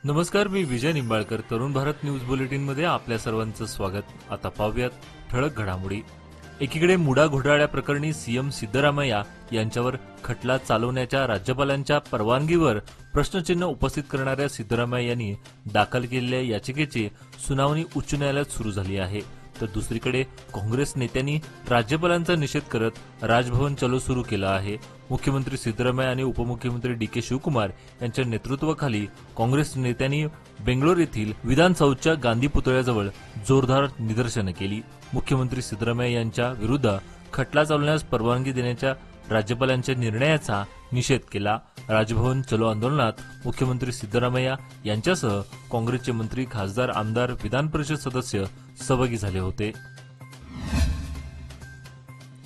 नमस्कार, मी विजय निंबाळकर. तरुण भारत न्यूज बुलेटिनमध्ये आपल्या सर्वांचं स्वागत. आता पाहूयात ठळक घडामोडी. एकीकडे मुडा घोटाळ्या प्रकरणी सीएम सिद्धरामय्या यांच्यावर खटला चालवण्याच्या राज्यपालांच्या परवानगीवर प्रश्नचिन्ह उपस्थित करणाऱ्या सिद्धरामय्या यांनी दाखल केलेल्या याचिकेची सुनावणी उच्च न्यायालयात सुरू झाली आहे. तर दुसरीकडे काँग्रेस नेत्यांनी राज्यपालांचा निषेध करत राजभवन चलो सुरू केला आहे. मुख्यमंत्री सिद्धरामय्या आणि उपमुख्यमंत्री डी.के. शिवकुमार यांच्या नेतृत्वाखाली काँग्रेस नेत्यांनी बेंगलोर येथील विधान चौकच्या गांधी पुतळ्याजवळ जोरदार निदर्शनं केली. मुख्यमंत्री सिद्धरामय्या यांच्या विरुद्ध खटला चालवण्यास परवानगी देण्याच्या राज्यपालांच्या निर्णयाचा निषेध केला. राजभवन चलो आंदोलनात मुख्यमंत्री सिद्धरामय्या यांच्यासह काँग्रेसचे मंत्री, खासदार, आमदार, विधान परिषद सदस्य सहभागी झाले होते.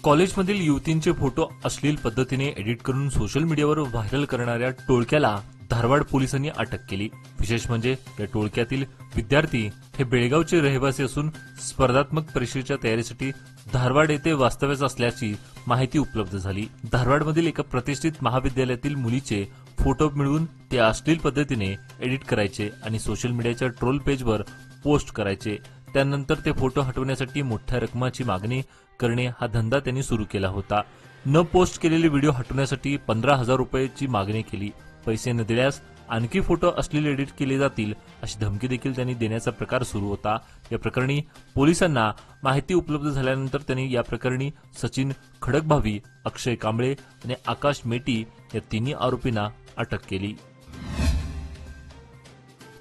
कॉलेजमधील युवतींचे फोटो अश्लील पद्धतीने एडिट करून सोशल मीडियावर व्हायरल करणाऱ्या टोळक्याला धारवाड पोलिसांनी अटक केली. विशेष म्हणजे या टोळक्यातील विद्यार्थी हे बेळगावचे रहिवासी असून स्पर्धात्मक परीक्षेच्या तयारीसाठी धारवाड येथे वास्तव्यास असल्याची माहिती उपलब्ध झाली. धारवाडमधील एका प्रतिष्ठित महाविद्यालयातील मुलीचे फोटो मिळवून ते अश्लील पद्धतीने एडिट करायचे आणि सोशल मीडियाच्या ट्रोल पेजवर पोस्ट करायचे. त्यानंतर ते फोटो हटवण्यासाठी मोठ्या रकमाची मागणी करणे हा धंदा त्यांनी सुरू केला होता. न पोस्ट केलेले व्हिडिओ हटवण्यासाठी 15,000 रुपयाची मागणी केली. पैसे न दिल्यास आणखी फोटो अश्लील एडिट केले जातील अशी धमकी देखील त्यांनी देण्याचा प्रकार सुरू होता. या प्रकरणी पोलिसांना माहिती उपलब्ध झाल्यानंतर त्यांनी या प्रकरणी सचिन खडकभावी, अक्षय कांबळे आणि आकाश मेटी या तिन्ही आरोपींना अटक केली.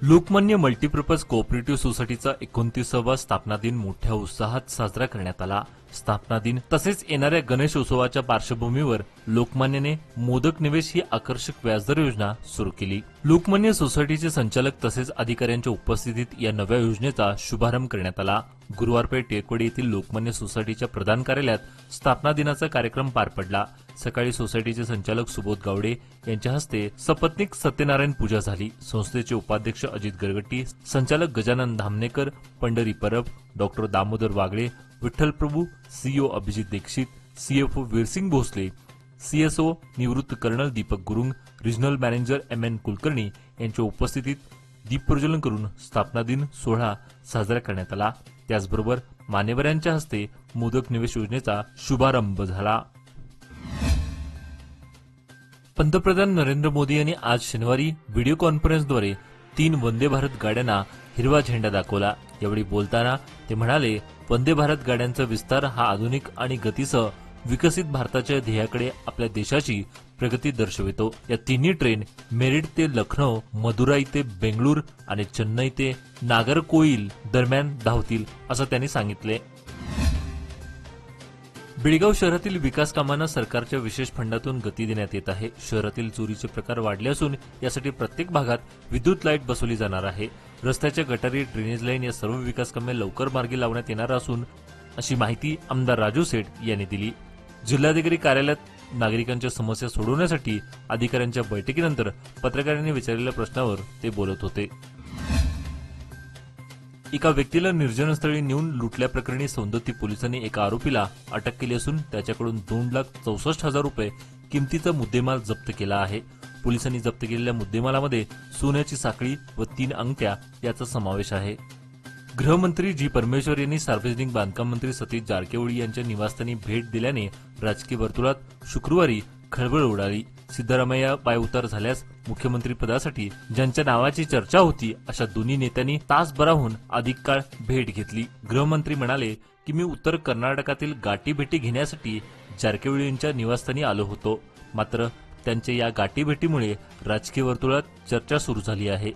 लोकमान्य मल्टीपर्पज कोऑपरेटिव्ह सोसायटीचा 29वा स्थापना दिन मोठ्या उत्साहात साजरा करण्यात आला. स्थापना दिन तसेच येणाऱ्या गणेशोत्सवाच्या पार्श्वभूमीवर लोकमान्यने मोदक निवेश ही आकर्षक व्याजदर योजना सुरू केली. लोकमान्य सोसायटीचे संचालक तसेच अधिकाऱ्यांच्या उपस्थितीत या नव्या योजनेचा शुभारंभ करण्यात आला. गुरुवार पेठ टेकवाडी येथील लोकमान्य सोसायटीच्या प्रधान कार्यालयात स्थापना दिनाचा कार्यक्रम पार पडला. सकाळी सोसायटीचे संचालक सुबोध गावडे यांच्या हस्ते सपत्नीक सत्यनारायण पूजा झाली. संस्थेचे उपाध्यक्ष अजित गरगट्टी, संचालक Gajanan Dhamnekar, Pandhari Parab, doctor Damodar Wagle, Vitthal Prabhu, CEO Abhijit Dixit, CFO Veersingh Bhosale, CSO निवृत्त colonel Deepak Gurung, regional manager M N. Kulkarni यांच्या उपस्थितीत दीप प्रज्वलन करून स्थापना दिन सोहळा साजरा करण्यात आला. त्याचबरोबर मान्यवरांच्या हस्ते मोदक निवेश योजनेचा शुभारंभ झाला. पंतप्रधान नरेंद्र मोदी यांनी आज शनिवारी व्हिडिओ कॉन्फरन्सद्वारे 3 वंदे भारत गाड्यांना हिरवा झेंडा दाखवला. यावेळी बोलताना ते म्हणाले, वंदे भारत गाड्यांचा विस्तार हा आधुनिक आणि गतीसह विकसित भारताच्या ध्येयाकडे आपल्या देशाची प्रगती दर्शवितो. या तिन्ही ट्रेन मेरठ ते लखनौ, मदुराई ते बेंगळूर आणि चेन्नई ते नागरकोइल दरम्यान धावतील असं त्यांनी सांगितले. बेळगाव शहरातील विकास कामांना सरकारच्या विशेष फंडातून गती देण्यात येत आहे. शहरातील चोरीचे प्रकार वाढले असून यासाठी प्रत्येक भागात विद्युत लाईट बसवली जाणार आहे. रस्त्याच्या गटारी, ड्रेनेज लाईन या सर्व विकास कामे लवकर मार्गी लावण्यात येणार असून अशी माहिती आमदार राजू सेठ यांनी दिली. जिल्हाधिकारी कार्यालयात नागरिकांच्या समस्या सोडवण्यासाठी अधिकाऱ्यांच्या बैठकीनंतर पत्रकारांनी विचारलेल्या प्रश्नावर ते बोलत होते. एका व्यक्तीला निर्जनस्थळी नेऊन लुटल्याप्रकरणी सौंदत्ती पोलिसांनी एका आरोपीला अटक केली असून त्याच्याकडून 2,64,000 रुपये किमतीचा मुद्देमाल जप्त केला आहे. पोलिसांनी जप्त केलेल्या मुद्देमालामध्ये सोन्याची साखळी व 3 अंगठ्या याचा समावेश आहे. गृहमंत्री जी. परमेश्वर यांनी सार्वजनिक बांधकाम मंत्री सतीश जारकिहोळी यांच्या निवासस्थानी भेट दिल्याने राजकीय वर्तुळात शुक्रवारी खळबळ उडाली. सिद्धरामय्या पायउतार झाल्यास मुख्यमंत्रीपदासाठी ज्यांच्या नावाची चर्चा होती अशा दोन्ही नेत्यांनी तासभराहून अधिक काळ भेट घेतली. गृहमंत्री म्हणाले की मी उत्तर कर्नाटकातील गाठीभेटी घेण्यासाठी जारकिहोळी यांच्या निवासस्थानी आलो होतो. मात्र त्यांच्या या गाठीभेटीमुळे राजकीय वर्तुळात चर्चा सुरू झाली आहे.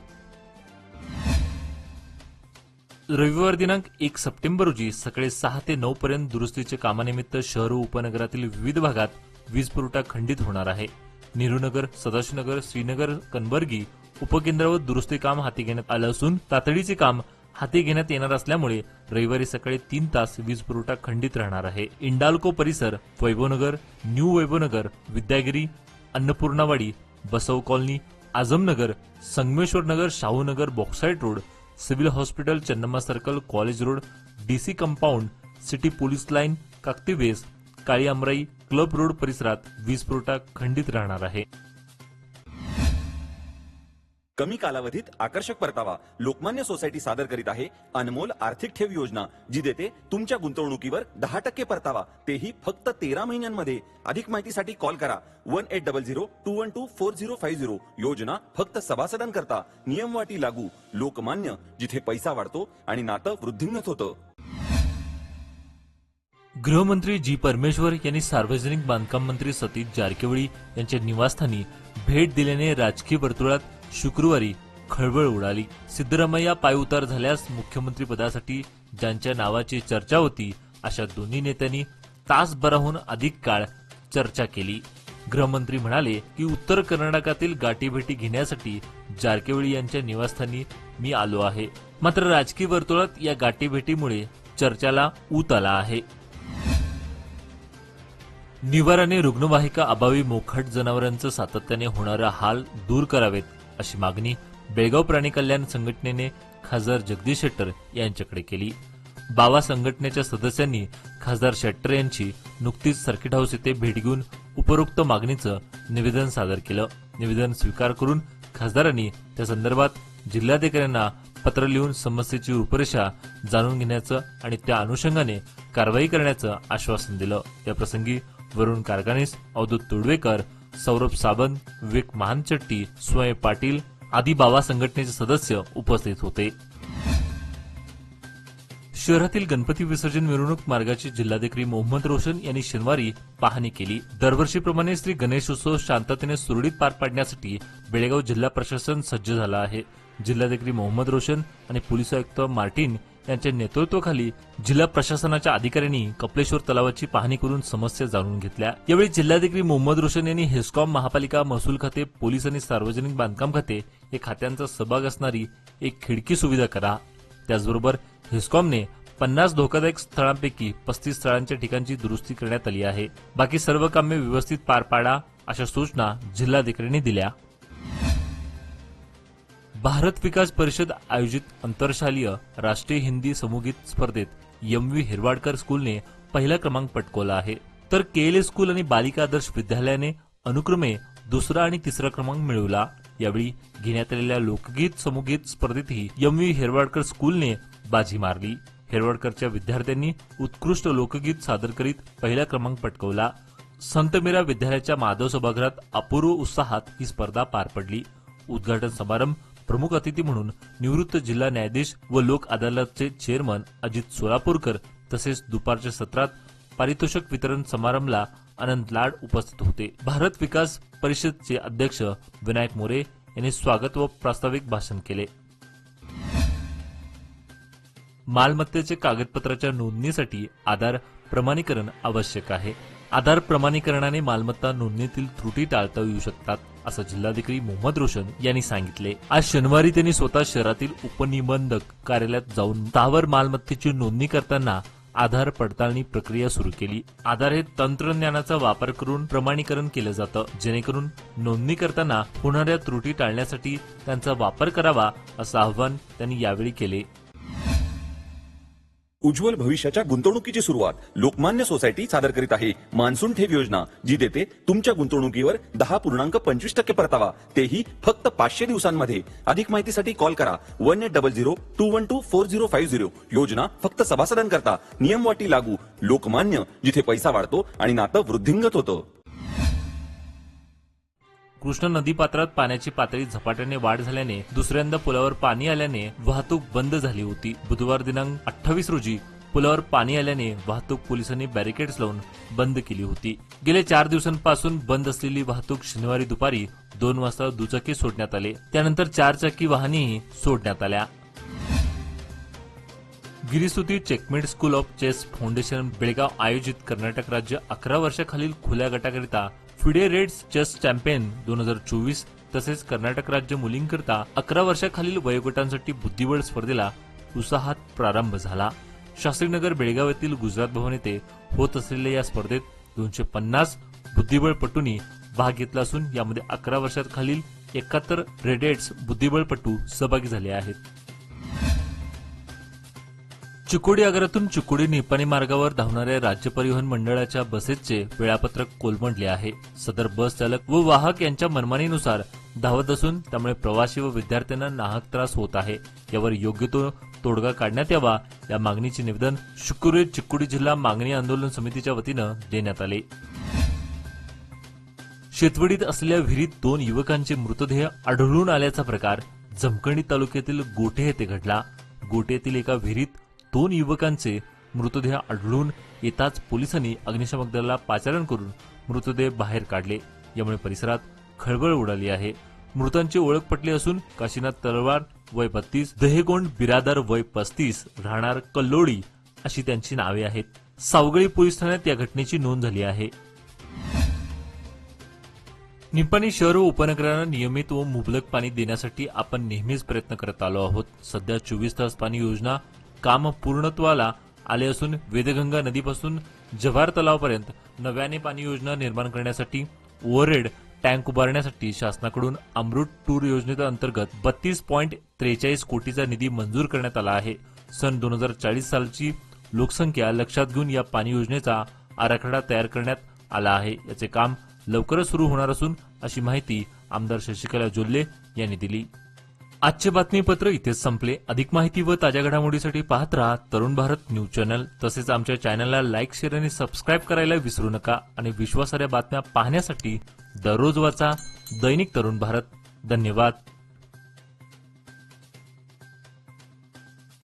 रविवार दिनांक 1 सप्टेंबर रोजी सकाळी 6 ते 9 पर्यंत दुरुस्तीच्या कामानिमित्त शहर व उपनगरातील विविध भागात वीज पुरवठा खंडित होणार आहे. नेहरूनगर, सदाशिवनगर, श्रीनगर, कनबर्गी उपकेंद्रावर दुरुस्ती काम हाती घेण्यात आलं असून तातडीचे काम हाती घेण्यात येणार असल्यामुळे रविवारी सकाळी 3 तास वीज पुरवठा खंडित राहणार आहे. इंडाल्को परिसर, Vaibhavnagar, new Vaibhavnagar, Vidyagiri, Annapurnawadi, Basav colony, Azamnagar, Sangameshwar Nagar, Shahunagar, bauxite road, civil hospital, Channamma circle, college road, DC compound, city police line, Kakatives, Kali Amrai, club road परिसरात वीज पुरवठा खंडित राहणार आहे. कमी कालावधीत आकर्षक परतावा लोकमान्य सोसायटी सादर करीत आहे अनमोल आर्थिक ठेव योजना, जी देते तुमच्या गुंतवणुकीवर 10% परतावा, तेही फक्त 13 महिन्यांमध्ये. अधिक माहितीसाठी कॉल करा 1800-212-4050. योजना फक्त सभासदांकरता. नियम वाटी लागू. लोकमान्य, जिथे पैसा वाढतो आणि नातं वृद्धिंगत होतं. गृहमंत्री जी परमेश्वर यांनी सार्वजनिक बांधकाम मंत्री सतीश जारकिहोळी यांच्या निवासस्थानी भेट दिल्याने राजकीय वर्तुळात शुक्रवारी खळबळ उडाली. सिद्धरामय्या पायउतार झाल्यास मुख्यमंत्री पदासाठी ज्यांच्या नावाची चर्चा होती, अशा दोन्ही नेत्यांनी तासभराहून अधिक काळ चर्चा केली. गृहमंत्री म्हणाले की उत्तर कर्नाटकातील गाठीभेटी घेण्यासाठी जारकिहोळी यांच्या निवासस्थानी मी आलो आहे. मात्र राजकीय वर्तुळात या गाठीभेटीमुळे चर्चेला ऊत आला आहे. निवाराने रुग्णवाहिका अभावी मोकाट जनावरांचं सातत्याने होणारा हाल दूर करावेत, अशी मागणी बेळगाव प्राणी कल्याण संघटनेने खासदार जगदीश शेट्टर यांच्याकडे केली. बावा संघटनेच्या सदस्यांनी खासदार शेट्टर यांची नुकतीच सर्किट हाऊस येथे भेट घेऊन उपरोक्त मागणीचं निवेदन सादर केलं. निवेदन स्वीकार करून खासदारांनी त्या संदर्भात जिल्हाधिकाऱ्यांना पत्र लिहून समस्येची रूपरेषा जाणून घेण्याचं आणि त्या अनुषंगाने कारवाई करण्याचं आश्वासन दिलं. याप्रसंगी वरुण कारखानीस, अवधूत तुडवेकर, सौरभ सावंत, विवेक महानचट्टी, स्वयं पाटील आदी बावा संघटनेचे सदस्य उपस्थित होते. शहरातील गणपती विसर्जन मिरवणूक मार्गाची जिल्हाधिकारी मोहम्मद रोशन यांनी शनिवारी पाहणी केली. दरवर्षीप्रमाणे श्री गणेशोत्सव शांततेने सुरळीत पार पाडण्यासाठी बेळगाव जिल्हा प्रशासन सज्ज झालं आहे. जिल्हाधिकारी मोहम्मद रोशन आणि पोलीस आयुक्त मार्टिन यांच्या नेतृत्वाखाली जिल्हा प्रशासनाच्या अधिकाऱ्यांनी कपलेश्वर तलावाची पाहणी करून समस्या जाणून घेतल्या. यावेळी जिल्हाधिकारी मोहम्मद रोशन यांनी हेस्कॉम, महापालिका, महसूल खाते, पोलीस आणि सार्वजनिक बांधकाम खाते या खात्यांचा सहभाग असणारी एक खिडकी सुविधा करा. त्याचबरोबर हेस्कॉमने 50 धोकादायक स्थळांपैकी 35 स्थळांच्या ठिकाणची दुरुस्ती करण्यात आली आहे. बाकी सर्व कामे व्यवस्थित पार पाडा, अशा सूचना जिल्हाधिकाऱ्यांनी दिल्या. भारत विकास परिषद आयोजित आंतरशालेय राष्ट्रीय हिंदी समूहगीत स्पर्धेत MV हिरवाडकर स्कूलने पहिला क्रमांक पटकावला आहे, तर KLA स्कूल आणि बालिका आदर्श विद्यालयाने अनुक्रमे दुसरा आणि तिसरा क्रमांक मिळवला. यावेळी घेण्यात आलेल्या लोकगीत समूहगीत स्पर्धेतही MV हिरवाडकर स्कूलने बाजी मारली. हिरवाडकरच्या विद्यार्थ्यांनी उत्कृष्ट लोकगीत सादर करीत पहिला क्रमांक पटकावला. संत मीरा विद्यालयाच्या माधव सभागृहात अपूर्व उत्साहात ही स्पर्धा पार पडली. उद्घाटन समारंभ प्रमुख अतिथी म्हणून निवृत्त जिल्हा न्यायाधीश व लोक अदालतचे चेअरमन अजित सोलापूरकर तसेच दुपारच्या सत्रात पारितोषिक वितरण समारंभाला आनंद लाड उपस्थित होते. भारत विकास परिषदचे अध्यक्ष विनायक मोरे यांनी स्वागत व प्रास्ताविक भाषण केले. मालमत्तेचे कागदपत्राच्या नोंदणीसाठी आधार प्रमाणीकरण आवश्यक आहे. आधार प्रमाणीकरणाने मालमत्ता नोंदणीतील त्रुटी टाळता येऊ शकतात, असं जिल्हाधिकारी मोहम्मद रोशन यांनी सांगितले. आज शनिवारी त्यांनी स्वतः शहरातील उपनिबंधक कार्यालयात जाऊन स्थावर मालमत्तेची नोंदणी करताना आधार पडताळणी प्रक्रिया सुरू केली. आधार हे तंत्रज्ञानाचा वापर करून प्रमाणीकरण केलं जातं, जेणेकरून नोंदणी करताना होणाऱ्या त्रुटी टाळण्यासाठी त्यांचा वापर करावा, असं आवाहन त्यांनी यावेळी केले. उज्ज्वल भविष्याच्या गुंतवणुकीची सुरुवात लोकमान्य सोसायटी सादर करीत आहे मान्सून ठेव योजना, जी देते तुमच्या गुंतवणुकीवर 10.25% परतावा, तेही फक्त 500 दिवसांमध्ये. अधिक माहितीसाठी कॉल करा 1800-212-4050. योजना फक्त सभासदांकरता. नियम वाटी लागू. लोकमान्य, जिथे पैसा वाढतो आणि नातं वृद्धिंगत होतं. कृष्णा नदीपात्रात पाण्याची पातळी झपाट्याने वाढ झाल्याने दुसऱ्यांदा पुलावर पाणी आल्याने वाहतूक बंद झाली होती. बुधवार दिनांक 28 रोजी पुलावर पाणी आल्याने वाहतूक पोलिसांनी बॅरिकेड्स लावून बंद केली होती. गेल्या 4 दिवसांपासून बंद असलेली वाहतूक शनिवारी दुपारी 2 वाजता दुचाकी सोडण्यात आले. त्यानंतर 4 चाकी वाहनेही सोडण्यात आल्या. Girisuti checkmate school of chess foundation Belgaum आयोजित कर्नाटक राज्य 11 वर्षाखालील खुल्या गटाकरिता फिडे रेड्स चेस चॅम्पियन 2024 तसेच कर्नाटक राज्य मुलींकरिता 11 वर्षाखालील वयोगटांसाठी बुद्धिबळ स्पर्धेला उत्साहात प्रारंभ झाला. शास्त्रीनगर बेळगाव येथील गुजरात भवन येथे होत असलेल्या या स्पर्धेत 250 बुद्धिबळपटूंनी भाग घेतला असून यामध्ये 11 वर्षाखालील 71 रेडेट्स बुद्धिबळपटू सहभागी झाले आहेत. चिकोडी आगारातून चिकोडी निपाणी मार्गावर धावणाऱ्या राज्य परिवहन मंडळाच्या बसेसचे वेळापत्रक कोलमडले आहे. सदर बस चालक व वाहक यांच्या मनमानीनुसार धावत असून त्यामुळे प्रवासी व विद्यार्थ्यांना नाहक त्रास होत आहे. यावर योग्य तो तोडगा काढण्यात यावा या मागणीचे निवेदन शुक्रवारी चिकोडी जिल्हा मागणी आंदोलन समितीच्या वतीनं देण्यात आले. शेतवडीत असलेल्या विहिरीत 2 युवकांचे मृतदेह आढळून आल्याचा प्रकार जमखंडी तालुक्यातील गोठे येथे घडला. गोठे येथील एका विहिरीत 2 युवकांचे मृतदेह आढळून येताच पोलिसांनी अग्निशमक दलाला पाचारण करून मृतदेह बाहेर काढले. यामुळे परिसरात खळबळ उडाली आहे. मृतांची ओळख पटली असून काशीनाथ तलवार वय 32, दहेगोंड बिरादार वय 35, राहणार कल्लोळी अशी त्यांची नावे आहेत. सावगळी पोलीस ठाण्यात या घटनेची नोंद झाली आहे. निपाणी शहर व उपनगरांना नियमित व मुबलक पाणी देण्यासाठी आपण नेहमीच प्रयत्न करत आलो आहोत. सध्या 24 तास पाणी योजना काम पूर्णत्वाला आले असून वेदगंगा नदीपासून जव्हार तलावापर्यंत नव्याने पाणी योजना निर्माण करण्यासाठी ओव्हरहेड टँक उभारण्यासाठी शासनाकडून अमृत टूर योजनेअंतर्गत 32.43 कोटीचा निधी मंजूर करण्यात आला आहे. सन 2040 सालची लोकसंख्या लक्षात घेऊन या पाणी योजनेचा आराखडा तयार करण्यात आला आहे. याचे काम लवकरच सुरू होणार असून अशी माहिती आमदार शशिकला जोल्ले यांनी दिली. आजचे बातमीपत्र इथेच संपले. अधिक माहिती व ताज्या घडामोडीसाठी पाहत रहा तरुण भारत न्यूज चॅनल. तसेच आमच्या चॅनलला लाईक, शेअर आणि सबस्क्राईब करायला विसरू नका. आणि विश्वासार्ह बातम्या पाहण्यासाठी दररोज वाचा दैनिक तरुण भारत. धन्यवाद.